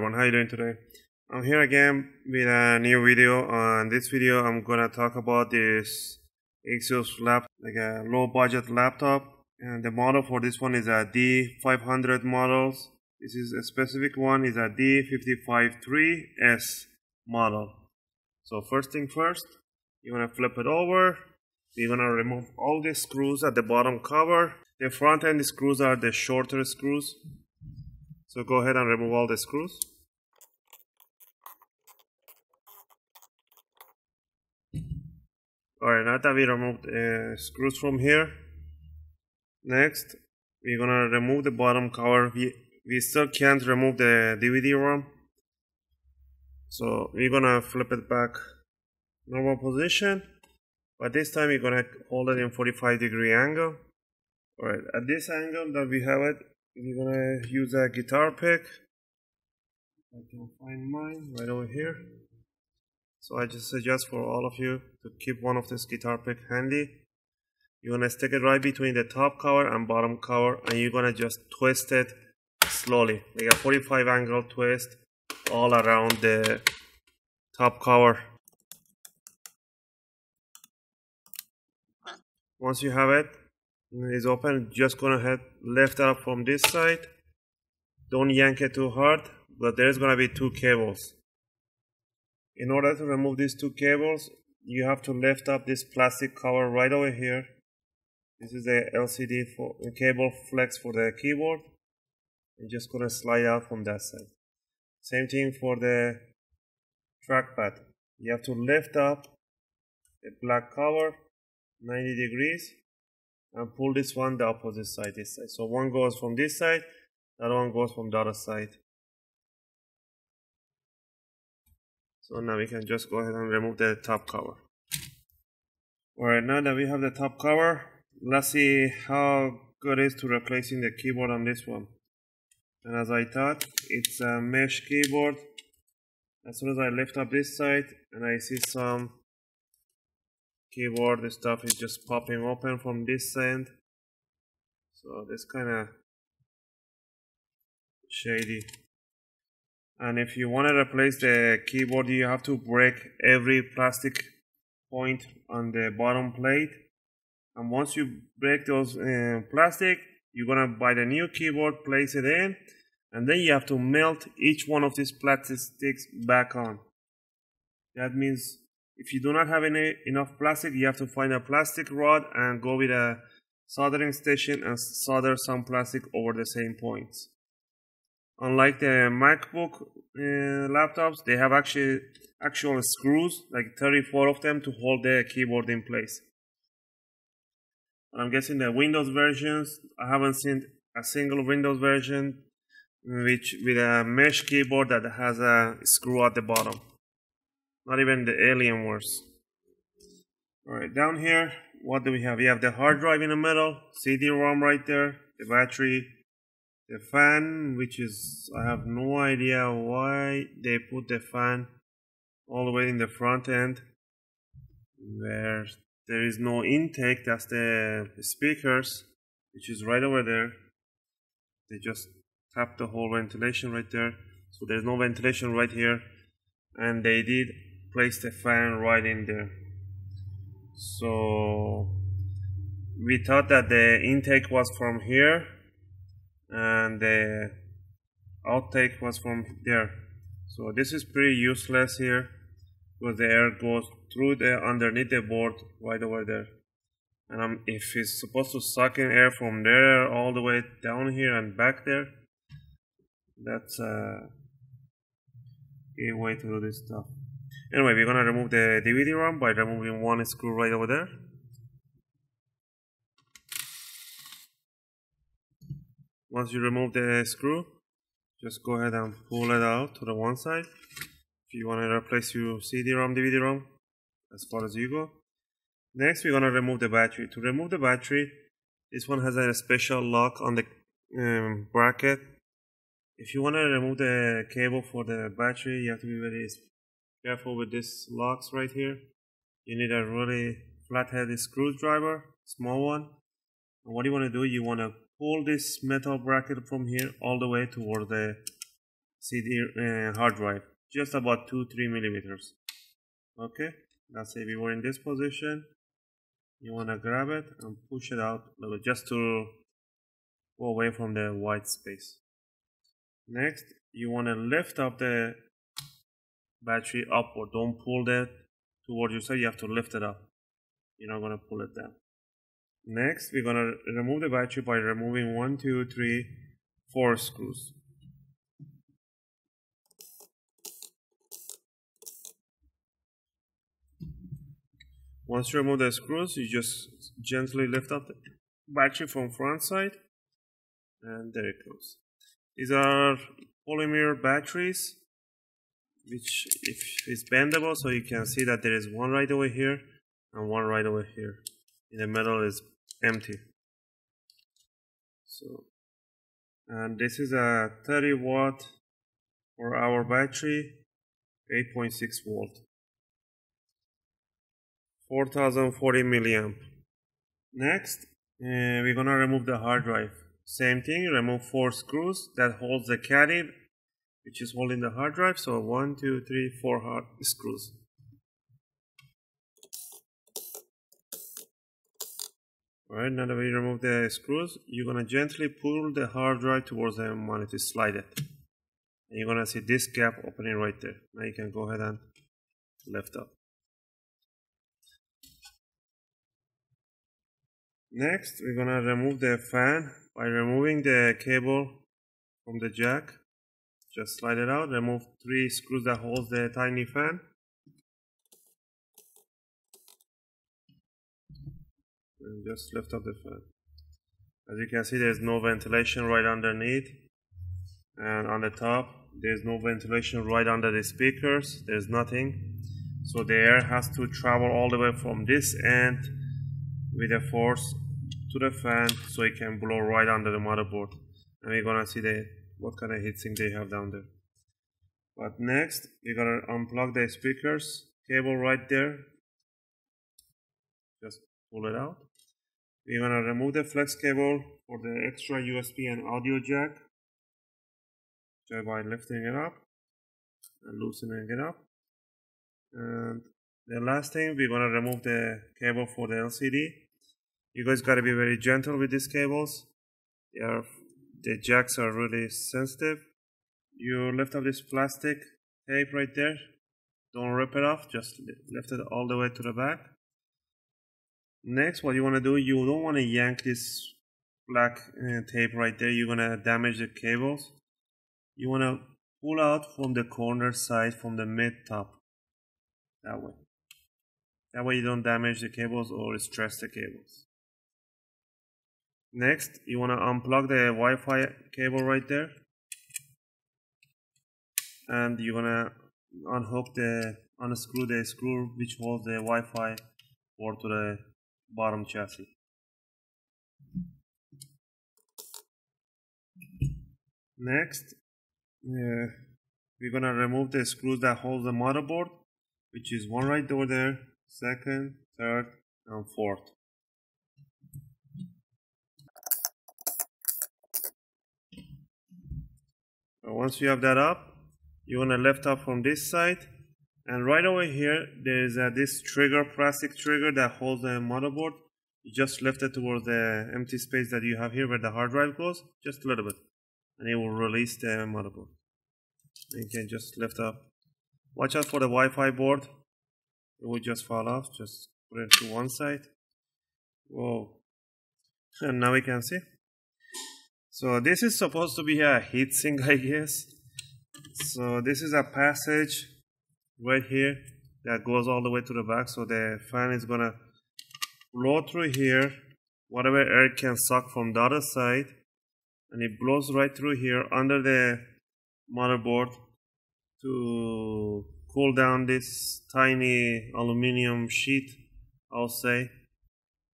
everyone, how you doing today? I'm here again with a new video. On this video I'm gonna talk about this Asus laptop, like a low budget laptop, and the model for this one is a D500 models. This is a specific one, is a D553S model. So first thing first, you're gonna flip it over. You're gonna remove all the screws at the bottom cover. The front end screws are the shorter screws. So go ahead and remove all the screws. Alright, now that we removed screws from here, next we're gonna remove the bottom cover. We still can't remove the DVD-ROM, so we're gonna flip it back normal position, but this time we're gonna hold it in 45-degree angle. Alright, at this angle that we have it, we're gonna use a guitar pick. I can find mine right over here. So I just suggest for all of you to keep one of this guitar pick handy. You're gonna stick it right between the top cover and bottom cover, and you're gonna just twist it slowly, like a 45 angle twist all around the top cover. Once you have it, it's open, just go ahead, lift it up from this side. Don't yank it too hard, but there's gonna be two cables. In order to remove these two cables, you have to lift up this plastic cover right over here. This is the LCD cable flex for the keyboard. You're just gonna slide out from that side. Same thing for the trackpad. You have to lift up the black cover 90 degrees and pull this one the opposite side, this side. So one goes from this side, the other one goes from the other side. So now we can just go ahead and remove the top cover. Alright, now that we have the top cover, let's see how good it is to replacing the keyboard on this one. And as I thought, it's a mesh keyboard. As soon as I lift up this side and I see some keyboard, the stuff is just popping open from this end. So this kind of shady. And if you want to replace the keyboard, you have to break every plastic point on the bottom plate. And once you break those plastic, you're gonna buy the new keyboard, place it in, and then you have to melt each one of these plastic sticks back on. That means if you do not have enough plastic, you have to find a plastic rod and go with a soldering station and solder some plastic over the same points. Unlike the MacBook laptops, they have actual screws, like 34 of them, to hold the keyboard in place. I'm guessing the Windows versions, I haven't seen a single Windows version with a mesh keyboard that has a screw at the bottom. Not even the Alienwares. Alright, down here, what do we have? We have the hard drive in the middle, CD-ROM right there, the battery, the fan, which is, I have no idea why they put the fan all the way in the front end where there is no intake. That's the speakers, which is right over there. They just tapped the whole ventilation right there, so there's no ventilation right here, and they did place the fan right in there. So we thought that the intake was from here and the outtake was from there. So this is pretty useless here because the air goes through the underneath the board right over there. And if it's supposed to suck in air from there all the way down here and back there, that's a way to do this stuff. Anyway, we're gonna remove the DVD-ROM by removing one screw right over there. Once you remove the screw, just go ahead and pull it out to the one side. If you want to replace your CD-ROM, DVD-ROM, as far as you go. Next, we're going to remove the battery. To remove the battery, this one has a special lock on the bracket. If you want to remove the cable for the battery, you have to be very careful with these locks right here. You need a really flat-headed screwdriver, small one. And what you want to do, you want to pull this metal bracket from here all the way toward the CD hard drive, just about 2-3 millimeters. Okay, let's say we were in this position. You want to grab it and push it out a little bit, just to go away from the white space. Next, you want to lift up the battery upward. Don't pull that towards your side. You have to lift it up. You're not going to pull it down. Next, we're going to remove the battery by removing 1, 2, 3, 4 screws. Once you remove the screws, you just gently lift up the battery from front side, and there it goes. These are polymer batteries, which if it's bendable, so you can see that there is one right over here and one right over here. In the middle is empty. So, and this is a 30 watt per hour battery, 8.6 volt, 4040 milliamp. Next, we're gonna remove the hard drive. Same thing, remove 4 screws that holds the caddy, which is holding the hard drive. So 1, 2, 3, 4 hard screws. Alright, now that we remove the screws, you're gonna gently pull the hard drive towards the monitor, slide it. And you're gonna see this gap opening right there. Now you can go ahead and lift up. Next, we're gonna remove the fan by removing the cable from the jack. Just slide it out, remove 3 screws that holds the tiny fan. And just lift up the fan. As you can see, there's no ventilation right underneath. And on the top, there's no ventilation right under the speakers. There's nothing. So the air has to travel all the way from this end with a force to the fan, so it can blow right under the motherboard. And we're gonna see what kind of heatsink they have down there. But next, we're gonna unplug the speakers cable right there. Just pull it out. We're gonna remove the flex cable for the extra USB and audio jack, just by lifting it up and loosening it up. And the last thing, we're gonna remove the cable for the LCD. You guys gotta be very gentle with these cables. The jacks are really sensitive. You lift up this plastic tape right there. Don't rip it off, just lift it all the way to the back. Next, what you want to do, you don't want to yank this black tape right there. You're going to damage the cables. You want to pull out from the corner side, from the mid top. That way. That way you don't damage the cables or stress the cables. Next, you want to unplug the Wi-Fi cable right there. And you're going to unscrew the screw which holds the Wi-Fi port to the bottom chassis. Next, we're gonna remove the screws that hold the motherboard, which is one right over there, second, third, and fourth. Once you have that up, you want to lift up from this side, and right over here there is this trigger, plastic trigger that holds the motherboard. You just lift it towards the empty space that you have here where the hard drive goes, just a little bit, and it will release the motherboard. And you can just lift up. Watch out for the Wi-Fi board. It will just fall off. Just put it to one side. Whoa. And now we can see. So this is supposed to be a heatsink, I guess. So this is a passage right here that goes all the way to the back. So the fan is gonna blow through here, whatever air it can suck from the other side, and it blows right through here under the motherboard to cool down this tiny aluminum sheet. I'll say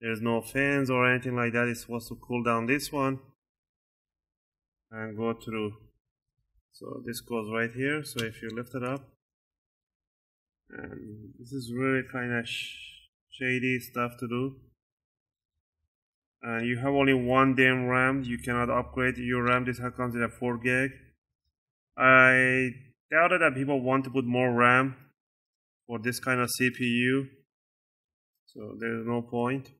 there's no fans or anything like that. It's supposed to cool down this one and go through. So this goes right here. So if you lift it up, and this is really kind of shady stuff to do. You have only one damn RAM. You cannot upgrade your RAM. This comes in a 4 gig. I doubted that people want to put more RAM for this kind of CPU, so there's no point.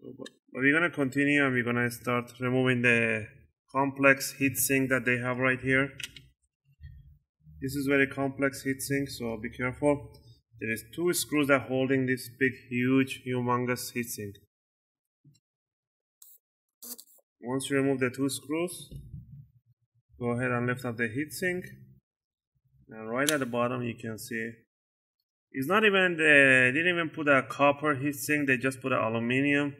But we're gonna continue and we're gonna start removing the complex heatsink that they have right here. This is very complex heatsink, so be careful. There is 2 screws that are holding this big, huge, humongous heatsink. Once you remove the 2 screws, go ahead and lift up the heatsink. And right at the bottom, you can see it's not even they didn't even put a copper heatsink. They just put an aluminum.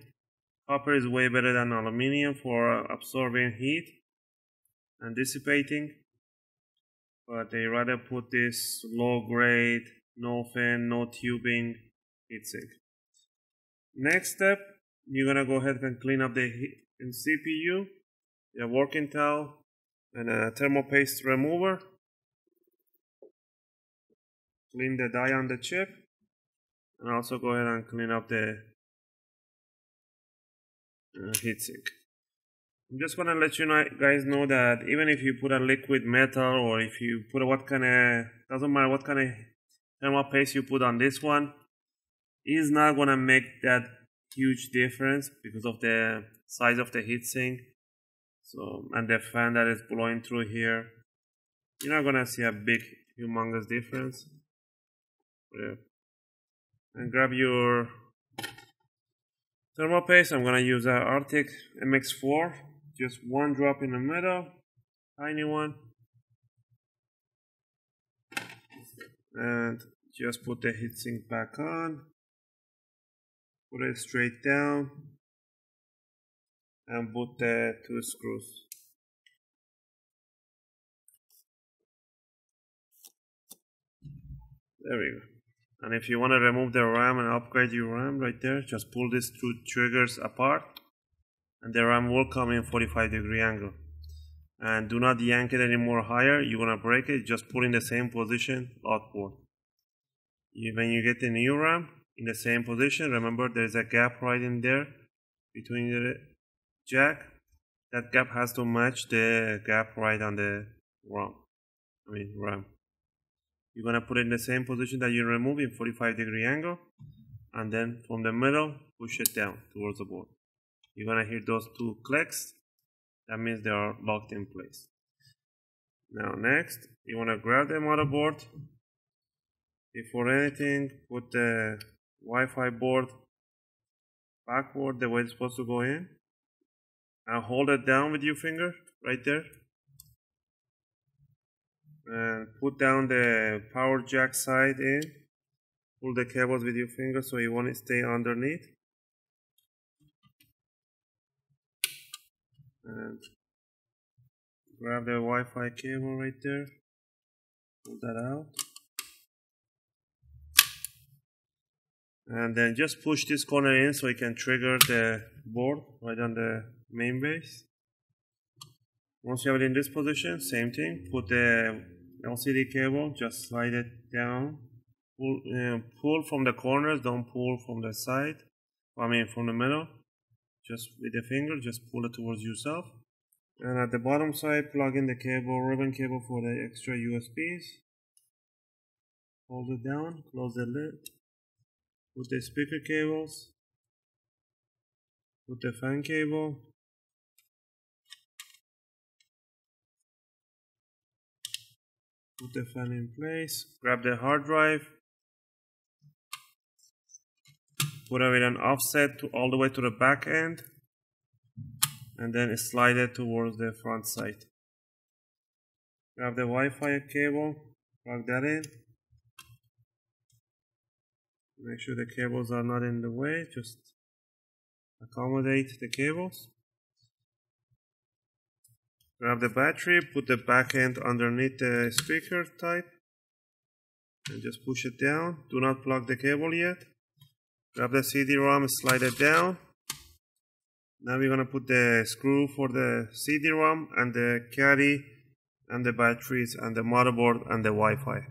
Copper is way better than aluminum for absorbing heat and dissipating. But they rather put this low grade, no fan, no tubing heatsink. Next step, you're gonna go ahead and clean up the CPU, a working towel, and a thermal paste remover. Clean the die on the chip, and also go ahead and clean up the heatsink. I'm just gonna let you guys know that even if you put a liquid metal, or if you put doesn't matter what kind of thermal paste you put on this one, it's not gonna make that huge difference because of the size of the heatsink. So, and the fan that is blowing through here, you're not gonna see a big, humongous difference. Yeah. And grab your thermal paste. I'm gonna use a Arctic MX4, just 1 drop in the middle, tiny one, and just put the heatsink back on, put it straight down, and put the 2 screws. There we go. And if you want to remove the RAM and upgrade your RAM right there, just pull these 2 triggers apart, and the RAM will come in 45-degree angle. And do not yank it any more higher. You're gonna break it. Just put in the same position outboard. When you get the new RAM in the same position, remember there's a gap right in there between the jack. That gap has to match the gap right on the RAM. You're gonna put it in the same position that you remove in 45-degree angle, and then from the middle push it down towards the board. You're gonna hear those 2 clicks. That means they are locked in place. Now next, you wanna grab the motherboard. Before anything, put the Wi-Fi board backward the way it's supposed to go in, and hold it down with your finger right there. And put down the power jack side in. Pull the cables with your finger so you want to stay underneath. And grab the Wi-Fi cable right there. Pull that out. And then just push this corner in so you can trigger the board right on the main base. Once you have it in this position, same thing. Put the LCD cable, just slide it down. Pull from the corners, don't pull from the side. From the middle. Just with the finger, just pull it towards yourself. And at the bottom side, plug in the cable, ribbon cable for the extra USBs. Hold it down, close the lid. Put the speaker cables. Put the fan cable. Put the fan in place. Grab the hard drive. Put it with an offset all the way to the back end. And then slide it towards the front side. Grab the Wi-Fi cable. Plug that in. Make sure the cables are not in the way. Just accommodate the cables. Grab the battery, put the back end underneath the speaker type, and just push it down. Do not plug the cable yet. Grab the CD-ROM, slide it down. Now we're gonna put the screw for the CD-ROM and the caddy and the batteries and the motherboard and the Wi-Fi.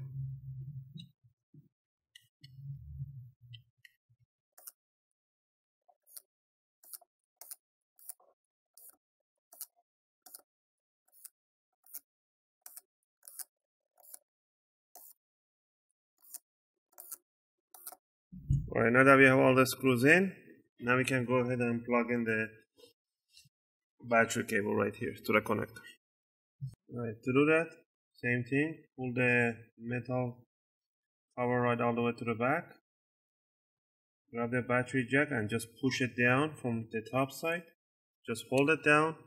Alright, now that we have all the screws in, now we can go ahead and plug in the battery cable right here to the connector. Alright, to do that, same thing, pull the metal cover right all the way to the back. Grab the battery jack and just push it down from the top side. Just hold it down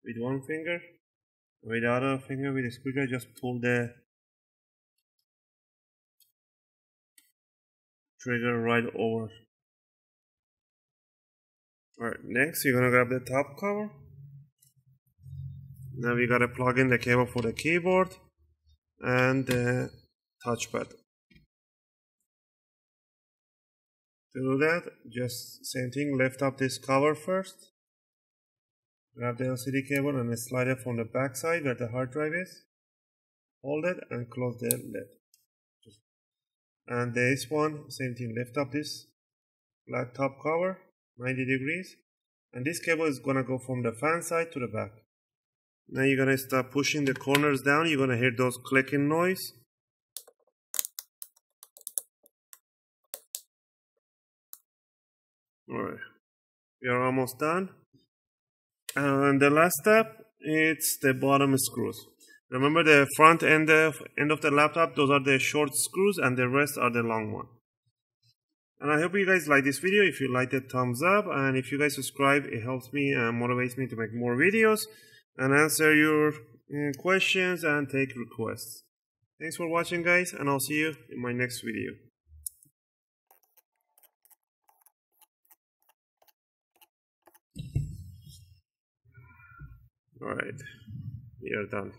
with one finger. With the other finger, with the screwdriver, just pull the trigger right over. Alright, next you're gonna grab the top cover. Now we gotta plug in the cable for the keyboard and the touchpad. To do that, just same thing, lift up this cover first. Grab the LCD cable and slide it from the back side where the hard drive is. Hold it and close the lid. And this one, same thing, lift up this black top cover, 90 degrees. And this cable is gonna go from the fan side to the back. Now you're gonna start pushing the corners down. You're gonna hear those clicking noise. Alright, we are almost done. And the last step, it's the bottom screws. Remember the front end of the laptop, those are the short screws and the rest are the long one. And I hope you guys like this video. If you liked it, thumbs up. And if you guys subscribe, it helps me and motivates me to make more videos and answer your questions and take requests. Thanks for watching, guys, and I'll see you in my next video. Alright, we are done.